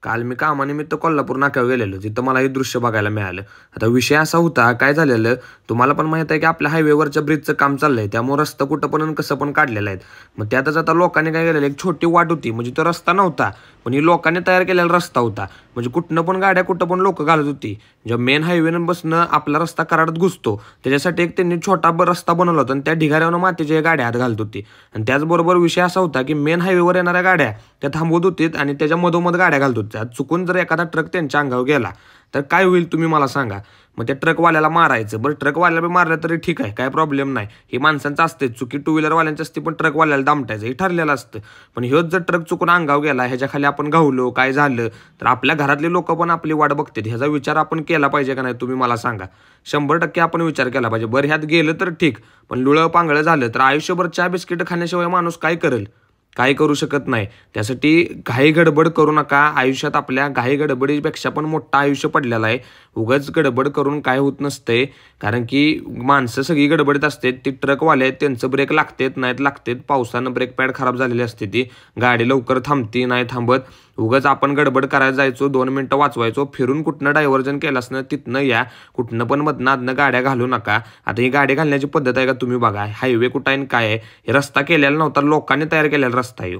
काल मी कामानिमित्त कोल्हापूर नाक्यावर गेलेलो. तिथं मला हे दृश्य बघायला मिळालं. आता विषय असा होता, काय झालेलं तुम्हाला पण माहित आहे की आपल्या हायवेवरच्या ब्रिजचं काम चाललंय. त्यामुळे रस्ता कुठं पण कसं पण काढलेला आहे. मग त्यातच आता लोकांनी काय केलेलं, एक छोटी वाट होती, म्हणजे तो रस्ता नव्हता, पण ही लोकांनी तयार केलेला रस्ता होता. म्हणजे कुठनं पण गाड्या कुठं पण लोक घालत होती. जेव्हा मेन हायवेनं बसणं आपला रस्ता कराडात घुसतो, त्याच्यासाठी एक त्यांनी छोटा रस्ता बनवला होता आणि त्या ढिगाऱ्यावर मातीच्या गाड्या आत घालत होती. आणि त्याचबरोबर विषय असा होता की मेन हायवेवर येणाऱ्या गाड्या त्या थांबवत होतीत आणि त्याच्या मधोमध गाड्या घालत होत्या. चुकून जर एखादा ट्रक त्यांच्या अंगावर गेला तर काय होईल तुम्ही मला सांगा. मग त्या ट्रकवाल्याला मारायचं. बरं, ट्रकवाल्याला मारलं तरी ठीक आहे, काय प्रॉब्लेम नाही. हे माणसांचं असते चुकी, टू व्हीलरवाल्यांची असते, पण ट्रकवाल्याला दामटायचं हे ठरलेलं असतं. पण ह्योच जर ट्रक चुकून अंगावर गेला, ह्याच्या खाली आपण घावलो, काय झालं तर आपल्या घरातले लोक पण आपली वाट बघतात. ह्याचा विचार आपण केला पाहिजे का नाही तुम्ही मला सांगा. 100% आपण विचार केला पाहिजे. बरं, ह्यात गेलं तर ठीक, पण लुळं पांगळं झालं तर आयुष्यभर चहा बिस्किट खाण्याशिवाय माणूस काय करेल? काय करू शकत नाही. त्यासाठी घाई गडबड करू नका. आयुष्यात आपल्या घाई गडबडीपेक्षा पण मोठं आयुष्य पडलेलं आहे. उगाच गडबड करून काय होत नसतंय. कारण की माणसं सगळी गडबडीत असते. ती ट्रकवाले आहेत, त्यांचं ब्रेक लागतात नाहीत लागतात. पावसानं ब्रेक पॅड खराब झालेली असते, ती गाडी लवकर थांबती नाही थांबत. उगाच आपण गडबड करायला जायचो, 2 मिनिटं वाचवायचो, फिरून कुठनं डायव्हर्जन केलं असणं तिथनं या, कुठनं पण मधनं आधनं गाड्या घालू नका. आता ही गाडी घालण्याची पद्धत आहे का तुम्ही बघा. हायवे कुठं आहे काय आहे, हे रस्ता केलेला नव्हता, लोकांनी तयार केलेला रस्ता आहे.